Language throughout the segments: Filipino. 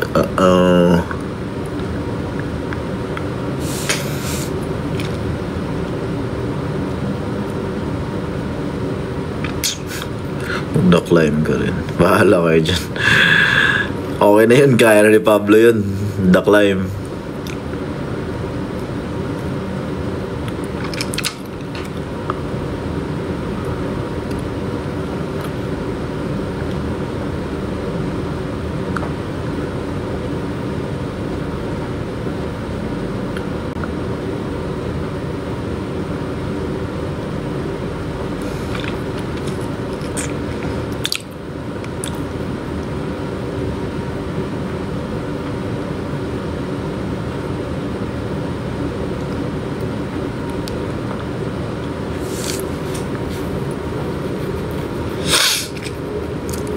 Uh-oh. Magda-climb ka rin. Bahala kayo dyan. Okay na yun. Kaya na ni Pablo yun. The-climb.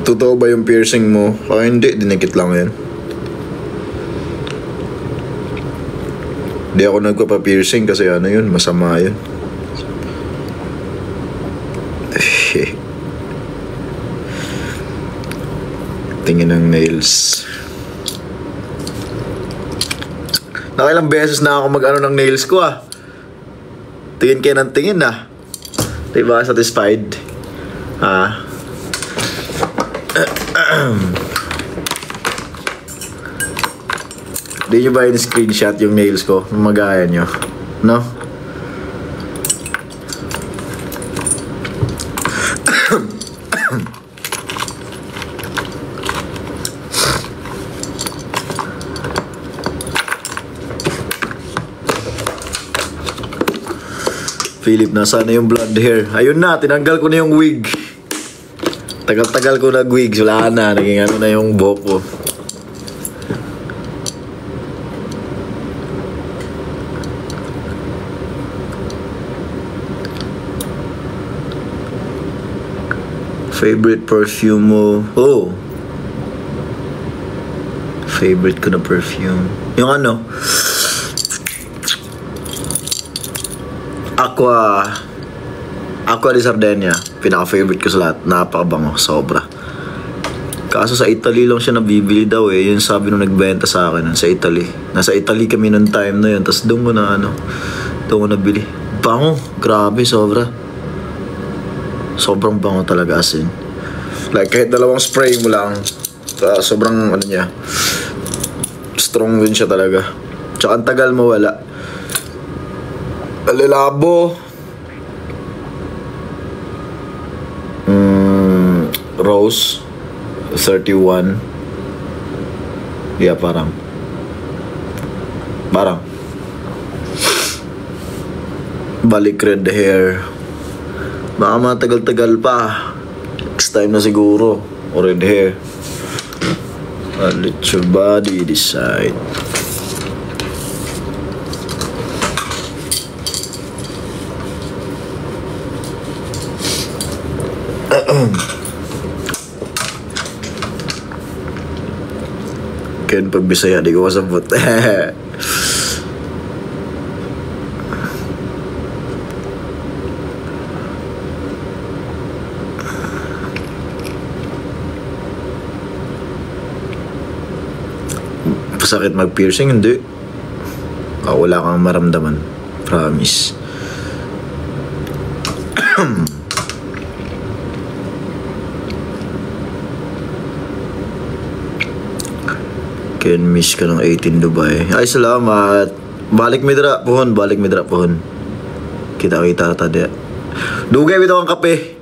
Totoo ba yung piercing mo? O hindi, dinikit lang yan. Hindi ako nagpapa-piercing kasi ano yun, masama yun. Tingin ng nails. Nakailang beses na ako mag-ano ng nails ko ah. Tingin kayo ng tingin ah. Diba satisfied? Ah. Di nyo ba in-screenshot yung nails ko? Magaya nyo, no? Philip, nasaan na yung blonde hair? Ayun na, tinanggal ko na yung wig. Tagal-tagal ko nag-wig, wala na, naging ano na yung buhok ko. Favorite perfume mo? Oh. Favorite ko na perfume. Yung ano? Aqua di Sardinia. Pinaka-favorite ko sa lahat. Napakabango. Sobra. Kaso sa Italy lang siya nabibili daw eh. Yun sabi nung nagbenta sa akin sa Italy. Nasa Italy kami nung time na yun. Tapos doon ko na doon ko nabili. Bango. Grabe. Sobra. Sobrang bango talaga as in. Like kahit dalawang spray mo lang. Sobrang ano niya. Strong din siya talaga. Tsaka ang tagal mawala. Alilabo. Rose 31. Yeah, parang balik red hair. Baka matagal-tagal pa. Next time na siguro. O red hair. I'll let your body decide. Ken pag Bisaya di ko masabot. Pasakit mag-piercing? Hindi. Wala kang maramdaman. Promise. Ken, miss ka ng 18 Dubai. Ay, salamat. Balik midra pohon. Kita-kita tadi. Dugay bitaw ang kape.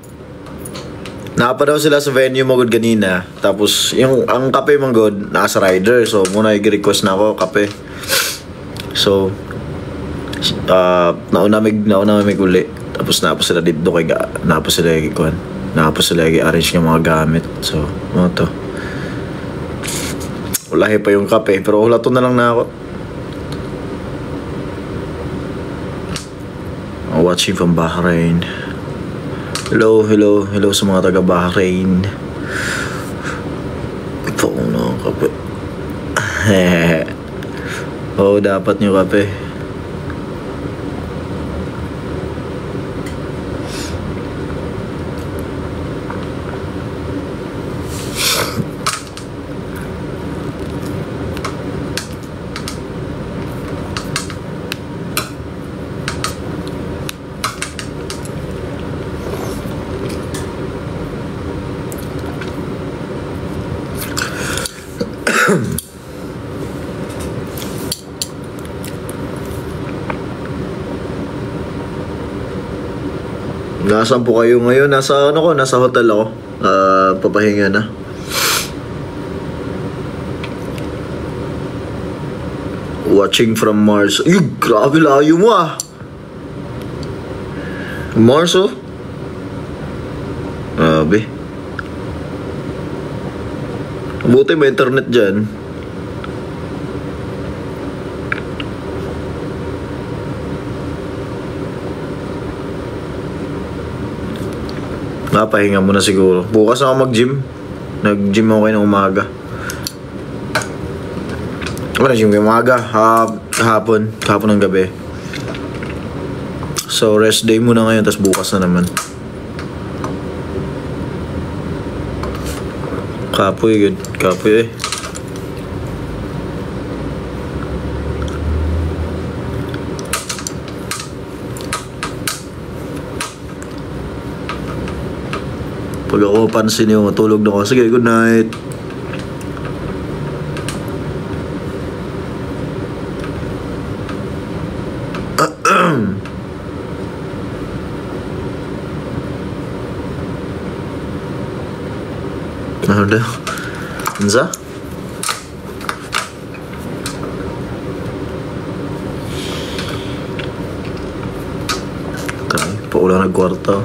Napa daw sila sa venue mo good ganina. Tapos yung ang kape mong good nasa rider. So muna i-request na ako kape. So nauna mig uli. Tapos napos sila dito kay napos sila i-arrange ng mga gamit. So ano to. Wala pa yung kape pero hulato na lang na ako. I'm watching from Bahrain. Hello sa mga taga Bahrain. Ito na kape. Oh, dapat nyo kape. Nasaan po kayo ngayon? Nasa ano ko? Nasa hotel ako. Papahinga na. Watching from Mars. Ay, grabe layo mo ah. Mars oh. Grabe. Buti may internet dyan. Pahinga mo na siguro. Bukas ako mag-gym. Nag-gym ako kayo ng umaga. Ako nag-gym kayo umaga. Kahapon ng gabi. So rest day muna ngayon, tapos bukas na naman. Kapoy, good. Kapoy eh. Pag ako pansin nyo, matulog na ako. Sige, good night. Ano daw? Anza? Kaya, paulang nagkwarta.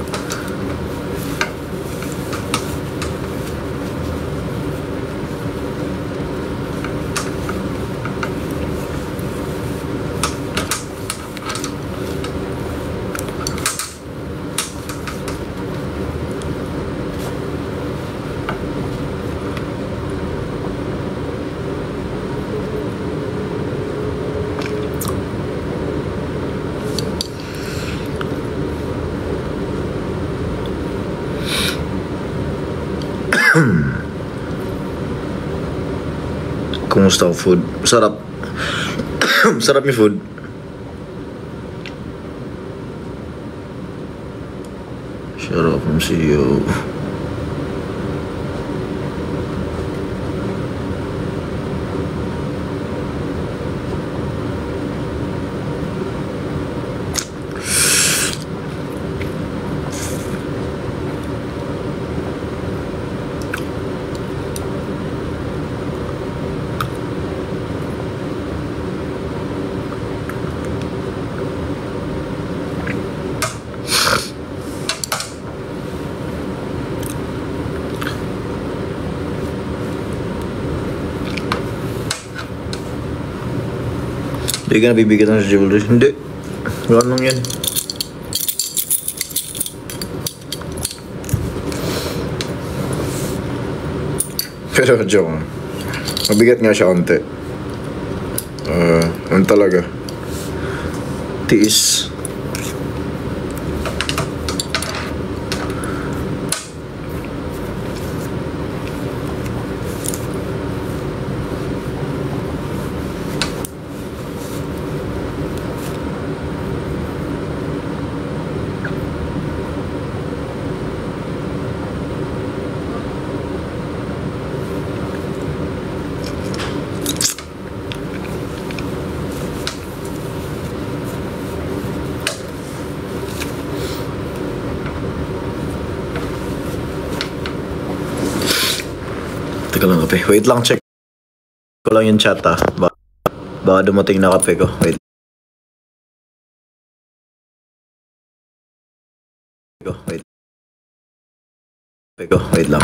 Kumusta ang food? Sarap. Sarap yung food. Shut up from CEO. Hindi ka nabibigyan ng jewelry. Hindi. Gano'n lang yan. Pero joke. Mabigat nga siya onte. Ano talaga? Tiis. Teka lang kape. Wait lang, check ko lang yung chat ah. Baka dumating na kape ko. Wait. Wait. Wait lang.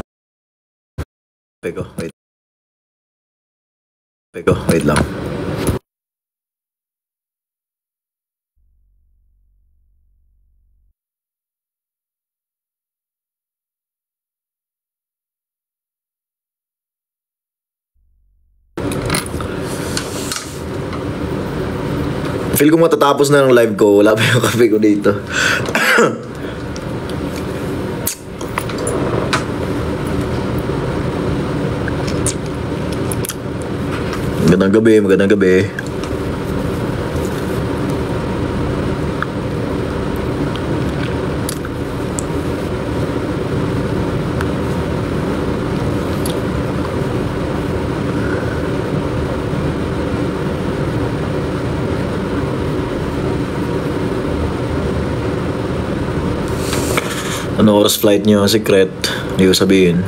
Wait lang. Feel ko matatapos na ng live ko. Wala pa yung kape ko dito. Magandang gabi. Ano oras flight nyo? Secret. Hindi ko sabihin.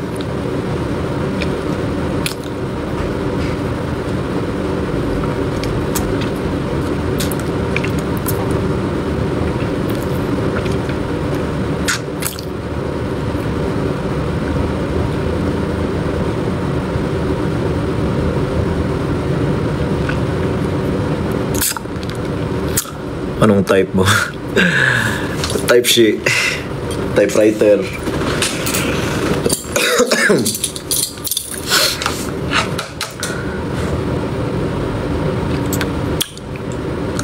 Anong type mo? Type she. Typewriter.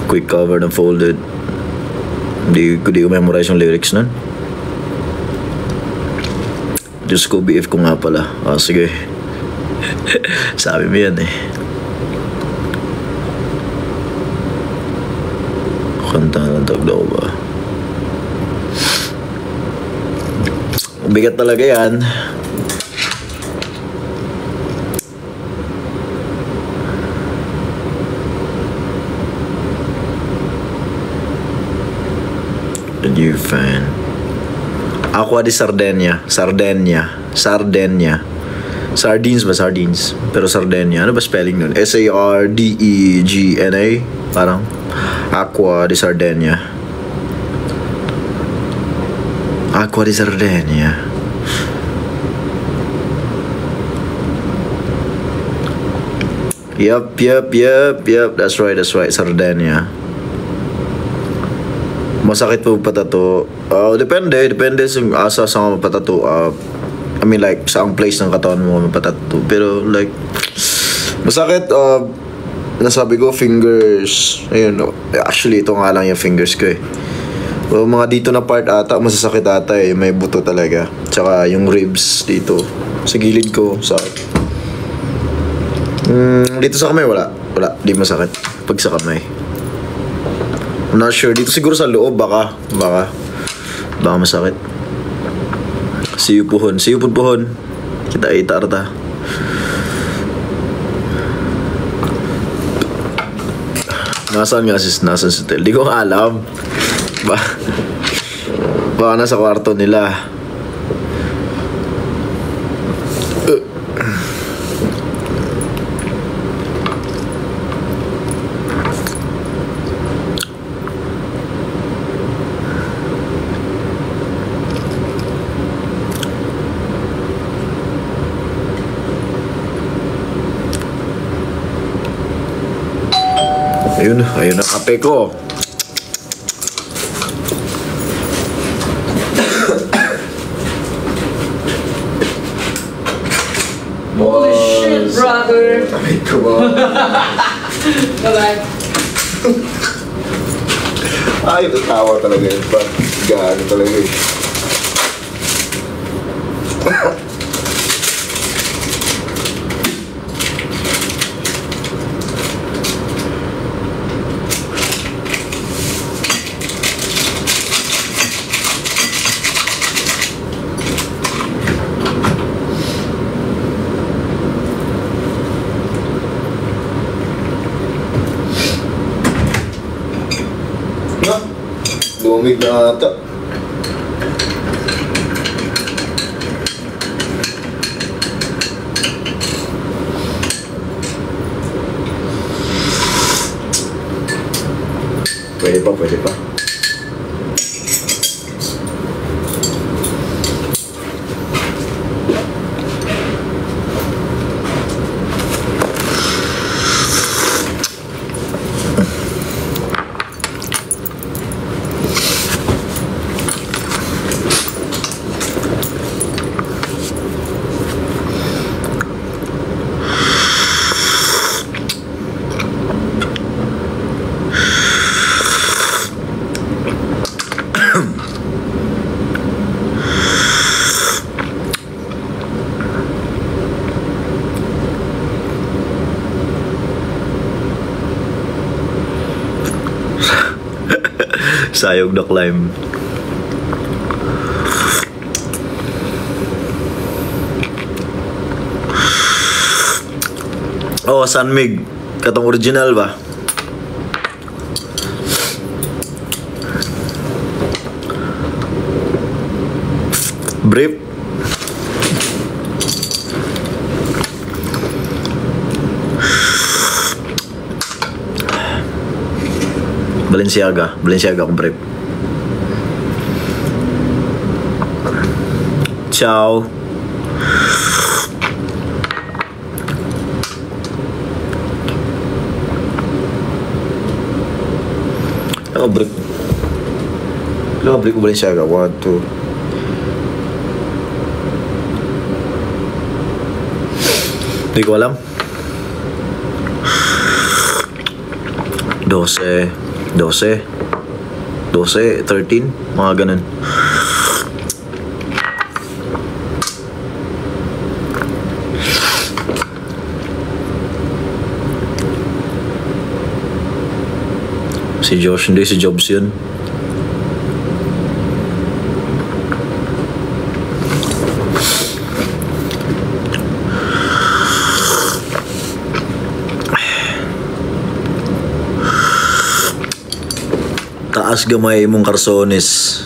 Quick cover na folded. Hindi ko memorize yung lyrics nun. Diyos ko, BF ko nga pala. Sige. Sabi mo yan eh. Kanta ng taglaw ba? Bigat talaga yan. A new fan. Aqua di Sardinia. Sardines ba? Sardines. Pero Sardinia. Ano ba spelling nun? Sardegna. Parang Aqua di Sardinia. Aqua di Sardinia. Yup. That's right. Sardinia. Masakit po patato. Depende sa sa patato. I mean like saang place ng katawan mo mapatato. Pero like masakit. Nasabi ko fingers. Ayun. Actually ito nga lang yung fingers ko eh. Well, mga dito na part ata masasakit ata eh. May buto talaga. Tsaka yung ribs dito sa gilid ko. Dito sa kamay wala. Di masakit pag sa kamay. I'm not sure. Dito siguro sa loob baka masakit. Siyupuhon. Kita itarta. Nasaan si Tel? Di ko alam. Baka nasa kwarto nila. Ayun ang kape ko. Holy shit, brother! Bye-bye. Ay, natawa talaga yun. Gaano talaga yun. Lumig na ata. Pwede pa. Sayog na climb. Oh, Sanmig. Katong original ba? Brief. Balenciaga ko brief. Ciao. Brief. Brief ko Balenciaga. 1, 2. Hindi ko alam. 12, 13, mga ganun. Si Josh, hindi si Jobs yun. Taas gamay mong karsones.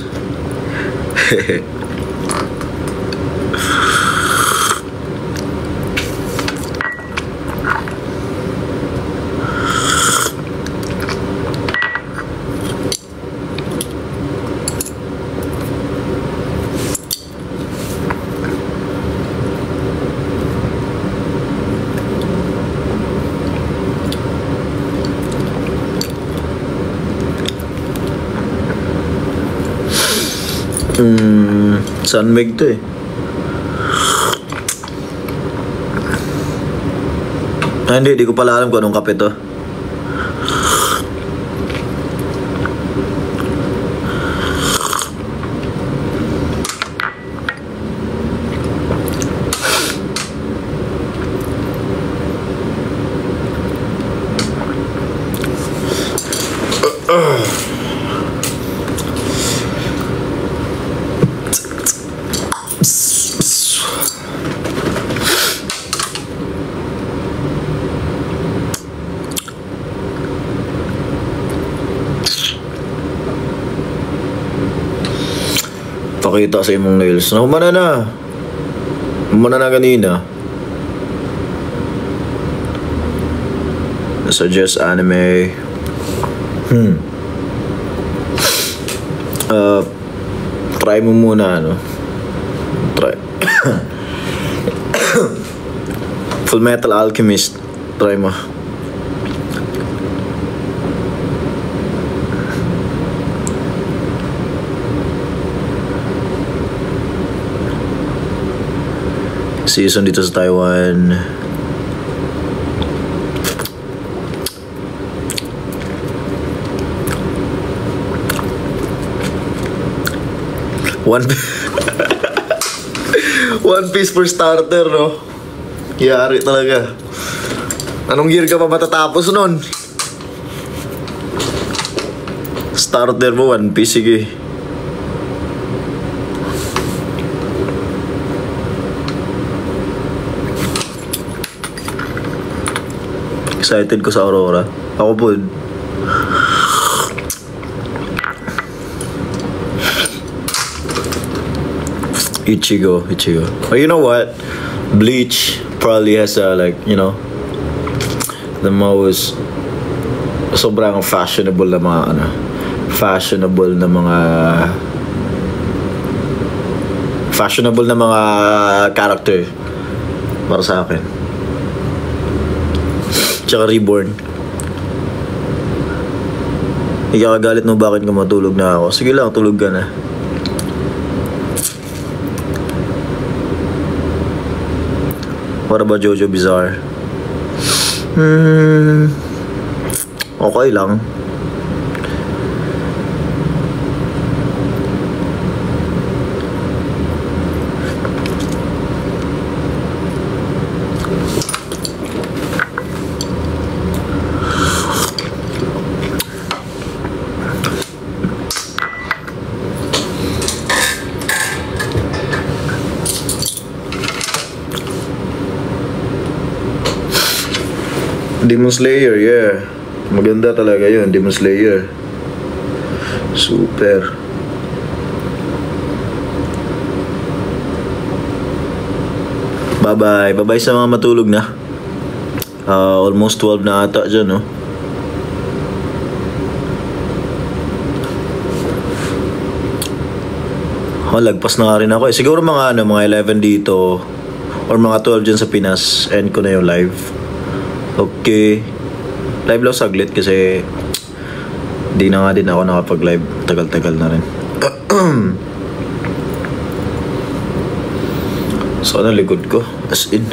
Sunmig to eh. Hindi ko pala alam kung anong kape to. Pakita sa imong nails. Humana na. Humana na kanina. Suggest anime. Try mo muna ano. Try. Full Metal Alchemist. Try mo. Season dito sa Taiwan. One Piece for starter, no? Yari talaga. Anong year ka pa matatapos nun? Starter mo, One Piece, sige. Excited ko sa Aurora. Ako po. Ichigo. But you know what? Bleach probably has like, you know, the most sobrang fashionable na mga fashionable na mga character para sa akin. Tsaka Reborn. Ikakagalit mo bakit ka matulog na ako. Sige lang, tulog ka na. What about Jojo Bizarre? Okay lang. Demon Slayer, yeah. Maganda talaga yun, Demon Slayer. Super. Bye-bye. Bye-bye sa mga matulog na. Almost 12 na ata dyan, no? Lagpas na nga rin ako eh. Siguro mga 11 dito or mga 12 dyan sa Pinas. End ko na yung live. Okay. Live lang saglit kasi di na nga din ako nakapag-live. Tagal-tagal na rin. So, ano likod ko? As in.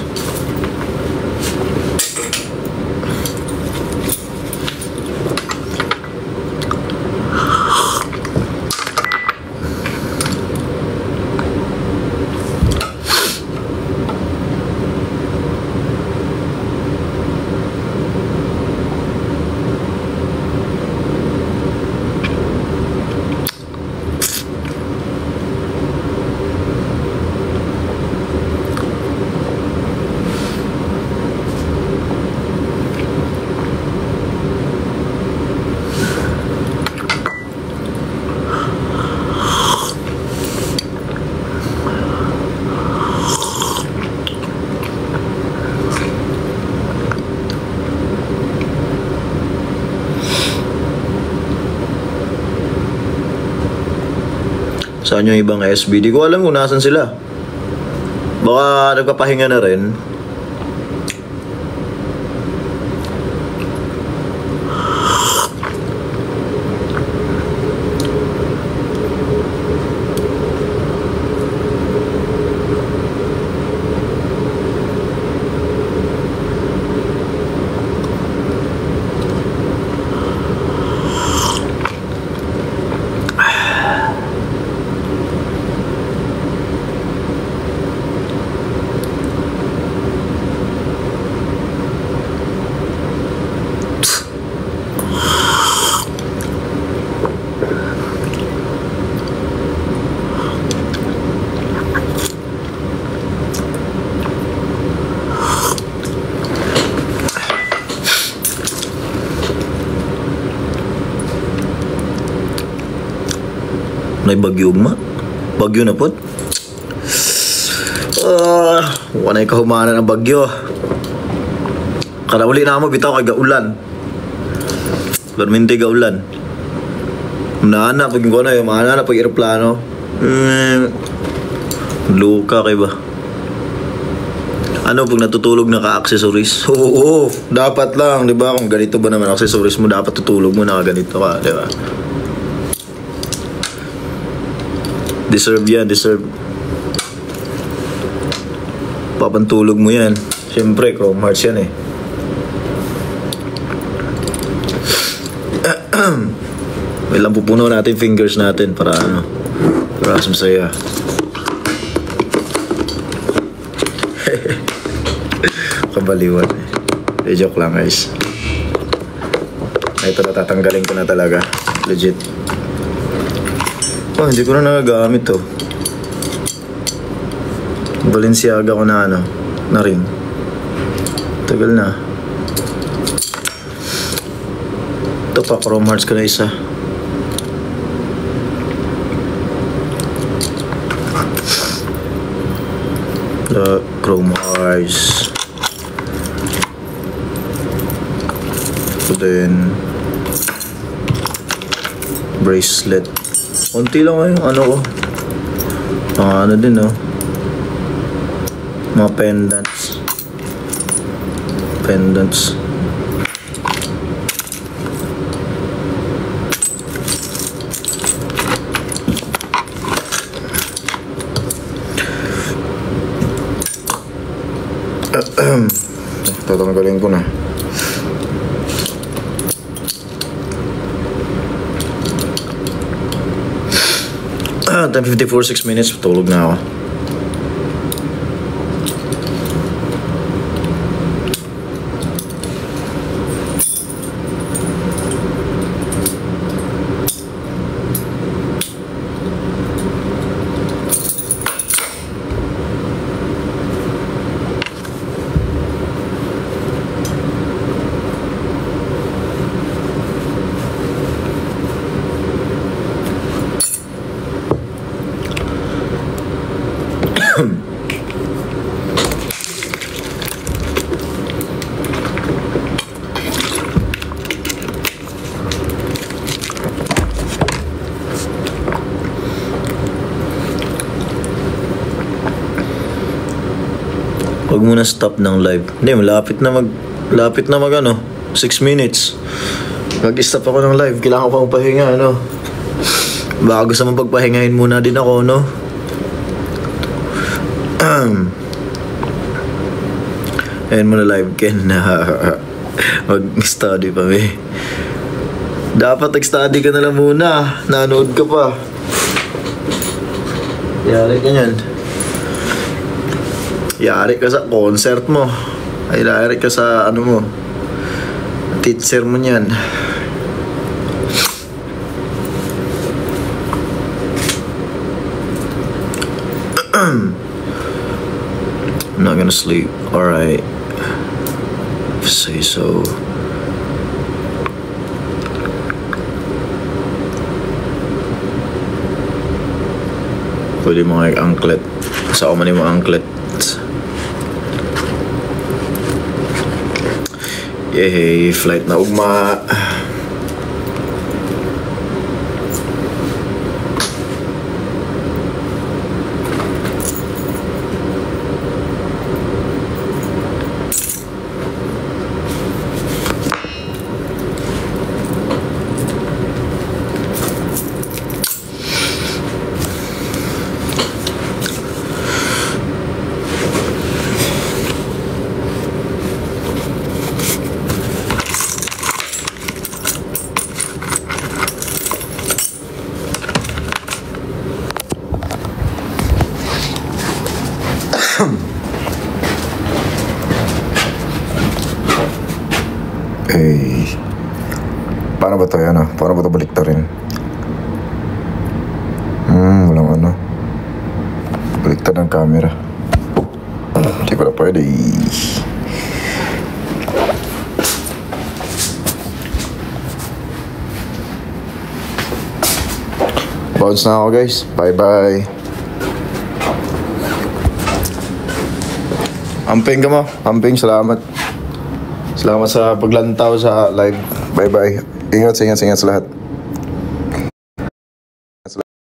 Saan yung ibang SB? Di ko alam kung nasan sila. Baka nagpapahinga na rin. May bagyo ma? Bagyo na po? Wanay kahumana ng bagyo. Kada uli na mo bitaw kay gaulan. Permente gaulan. Mana pag ko na yung mana pag eroplano. Luka kay ba? Ano pag natutulog na ka-accessories? Oo, dapat lang, 'di ba? Kung ganito ba naman accessories mo, dapat tutulog mo na ganito ka, 'di ba? Deserve yan, deserve. Papantulog mo yan. Siyempre, Chrome Hearts yan eh. May lang pupuno natin fingers natin para ano, para masaya. Kabaliwan eh. Joke lang guys. Ito natatanggalin ko na talaga. Legit. Oh, hindi ko na nagagamit to. Balenciaga ko na ano, na ring. Tagal na. Ito pa, Chrome Hearts ko na isa. The Chrome Hearts. Then bracelet. Unti lang yung ano ko. Ano din oh. Mga pendants. Pendants. Tatanggalin ko na. 10:54, 6 minutes. Tulog na ako. Huwag mo na stop ng live. Hindi, malapit na mag ano, 6 minutes. Mag-stop ako ng live. Kailangan ko pang pahinga, ano. Baka gusto mo pagpahingahin muna din ako, no? Ayan mo na live, Ken. Mag-study pa, may. Dapat nag-study ka na lang muna. Nanood ka pa. Yari ka yan. Yari ka sa concert mo. Ay, yari ka sa ano mo. Teacher mo niyan. I'm not gonna sleep. Alright. Say so. Pwede mga anklet. Sa ako man yung mga anklet. Yay, flight na ugma. Eh, paano ba to yan ah? Paano ba to baliktarin? Walang ano. Baliktad ng camera. Hindi pala pwede. Bounce na ako guys. Bye bye. Amping ka mo. Amping, salamat. Salamat sa paglantaw sa live. Bye bye. Ingat sa lahat.